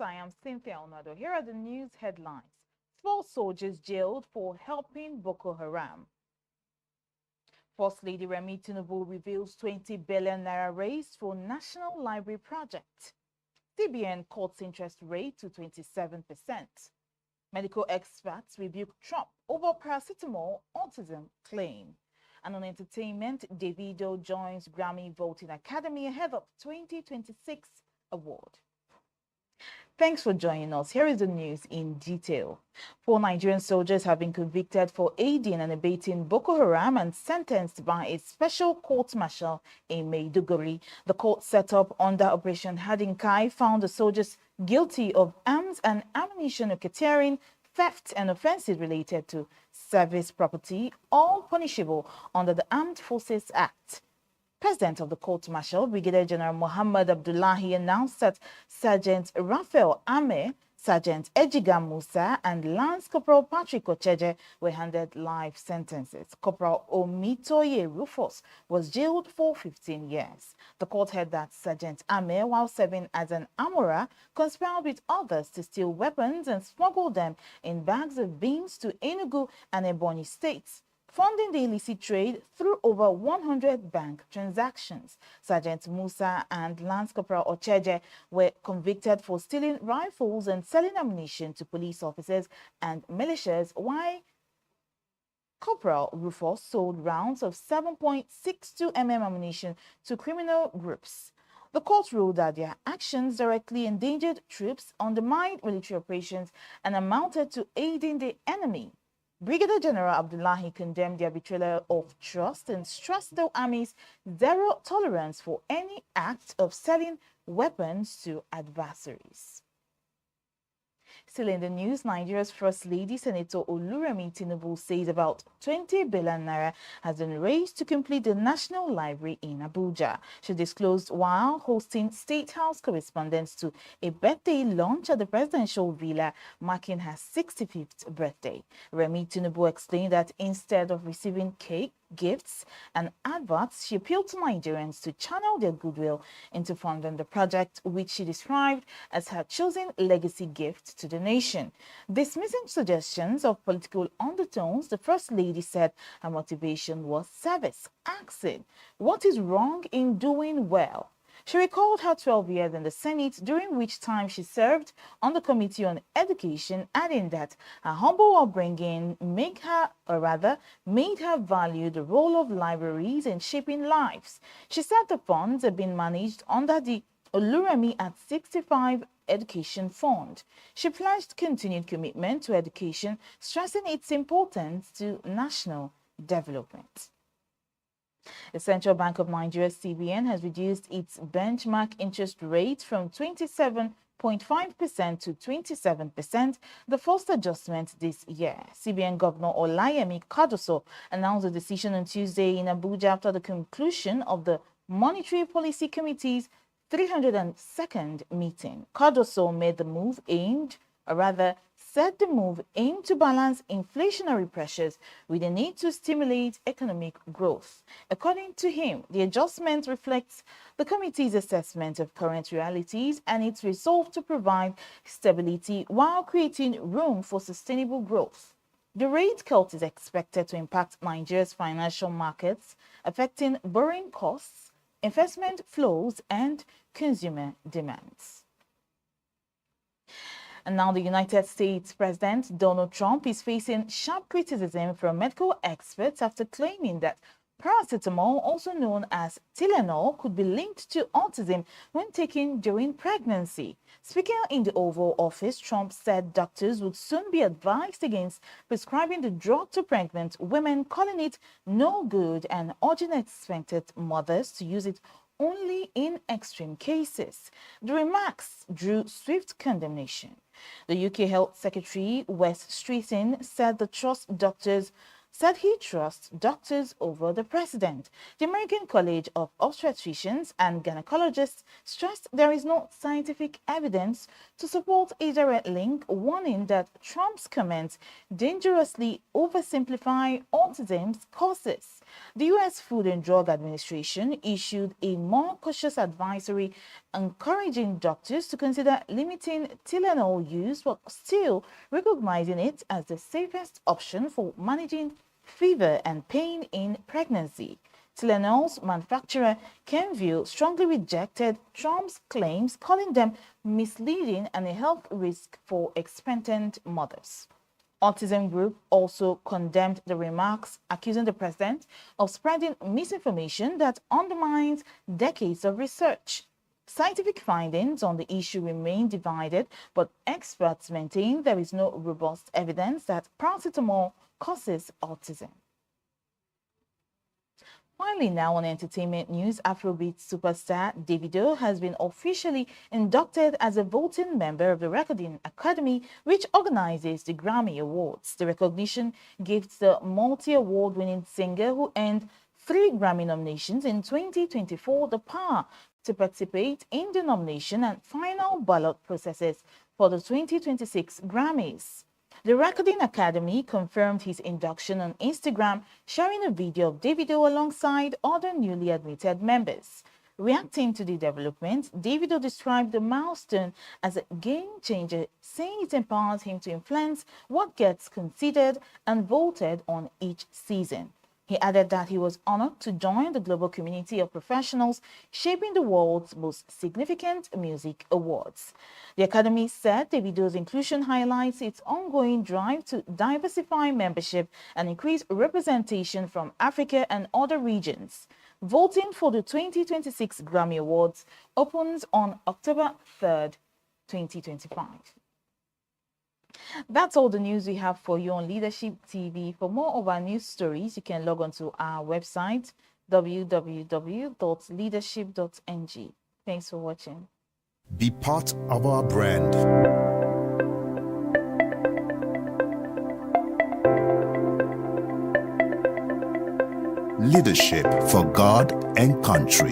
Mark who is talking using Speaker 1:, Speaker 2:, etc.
Speaker 1: I am Cynthia Onado. Here are the news headlines. 4 soldiers jailed for helping Boko Haram. First Lady Remi Tinubu reveals 20 billion naira raised for National Library project. CBN cuts interest rate to 27%. Medical experts rebuke Trump over paracetamol autism claim. And on entertainment, Davido joins Grammy Voting Academy ahead of 2026 award. Thanks for joining us. Here is the news in detail. 4 Nigerian soldiers have been convicted for aiding and abetting Boko Haram and sentenced by a special court-martial in Maiduguri. The court set up under Operation Hadinkai found the soldiers guilty of arms and ammunition racketeering, theft and offences related to service property, all punishable under the Armed Forces Act. President of the court-martial, Brigadier General Muhammad Abdullahi, announced that Sergeant Raphael Ame, Sergeant Ejiga Musa, and Lance Corporal Patrick Ocheje were handed life sentences. Corporal Omitoye Rufus was jailed for 15 years. The court heard that Sergeant Ame, while serving as an armorer, conspired with others to steal weapons and smuggle them in bags of beans to Enugu and Ebonyi states, funding the illicit trade through over 100 bank transactions. Sergeant Musa and Lance Corporal Ocheje were convicted for stealing rifles and selling ammunition to police officers and militias, while Corporal Rufus sold rounds of 7.62 mm ammunition to criminal groups. The court ruled that their actions directly endangered troops, undermined military operations, and amounted to aiding the enemy. Brigadier General Abdullahi condemned their betrayal of trust and stressed the Army's zero tolerance for any act of selling weapons to adversaries. Still in the news, Nigeria's First Lady, Senator Oluremi Tinubu, says about 20 billion naira has been raised to complete the National Library in Abuja. She disclosed while hosting State House correspondents to a birthday lunch at the presidential villa marking her 65th birthday. Remi Tinubu explained that instead of receiving cake, gifts and adverts, she appealed to Nigerians to channel their goodwill into funding the project, which she described as her chosen legacy gift to the nation. Dismissing suggestions of political undertones, the First Lady said her motivation was service, asking, "What is wrong in doing well?" She recalled her 12 years in the Senate, during which time she served on the Committee on Education, adding that her humble upbringing made her value the role of libraries in shaping lives. She said the funds have been managed under the Oluremi at 65 Education Fund. She pledged continued commitment to education, stressing its importance to national development. The Central Bank of Nigeria, CBN, has reduced its benchmark interest rate from 27.5% to 27%, the first adjustment this year. CBN Governor Olayemi Kadoso announced the decision on Tuesday in Abuja after the conclusion of the Monetary Policy Committee's 302nd meeting. Kadoso made the move said the move aimed to balance inflationary pressures with the need to stimulate economic growth. According to him, the adjustment reflects the committee's assessment of current realities and its resolve to provide stability while creating room for sustainable growth. The rate cut is expected to impact Nigeria's financial markets, affecting borrowing costs, investment flows, and consumer demands. And now the United States President Donald Trump is facing sharp criticism from medical experts after claiming that paracetamol, also known as Tylenol, could be linked to autism when taken during pregnancy. Speaking in the Oval Office, Trump said doctors would soon be advised against prescribing the drug to pregnant women, calling it no good and urging expected mothers to use it only in extreme cases. The remarks drew swift condemnation. The UK Health Secretary Wes Streeting said he trusts doctors over the president. The American College of Obstetricians and Gynecologists stressed there is no scientific evidence to support a direct link, warning that Trump's comments dangerously oversimplify autism's causes. The U.S. Food and Drug Administration issued a more cautious advisory encouraging doctors to consider limiting Tylenol use but still recognizing it as the safest option for managing fever and pain in pregnancy. Tylenol's manufacturer, Kenvue, strongly rejected Trump's claims, calling them misleading and a health risk for expectant mothers. Autism Group also condemned the remarks, accusing the president of spreading misinformation that undermines decades of research. Scientific findings on the issue remain divided, but experts maintain there is no robust evidence that paracetamol causes autism. Finally, now on entertainment news, Afrobeat superstar Davido has been officially inducted as a voting member of the Recording Academy, which organizes the Grammy Awards. The recognition gives the multi-award-winning singer who earned 3 Grammy nominations in 2024 the power to participate in the nomination and final ballot processes for the 2026 Grammys. The Recording Academy confirmed his induction on Instagram, sharing a video of Davido alongside other newly admitted members. Reacting to the development, Davido described the milestone as a game-changer, saying it empowers him to influence what gets considered and voted on each season. He added that he was honored to join the global community of professionals shaping the world's most significant music awards. The Academy said Davido's inclusion highlights its ongoing drive to diversify membership and increase representation from Africa and other regions. Voting for the 2026 Grammy Awards opens on October 3rd, 2025. That's all the news we have for you on Leadership TV. For more of our news stories, you can log on to our website, www.leadership.ng. Thanks for watching.
Speaker 2: Be part of our brand. Leadership for God and country.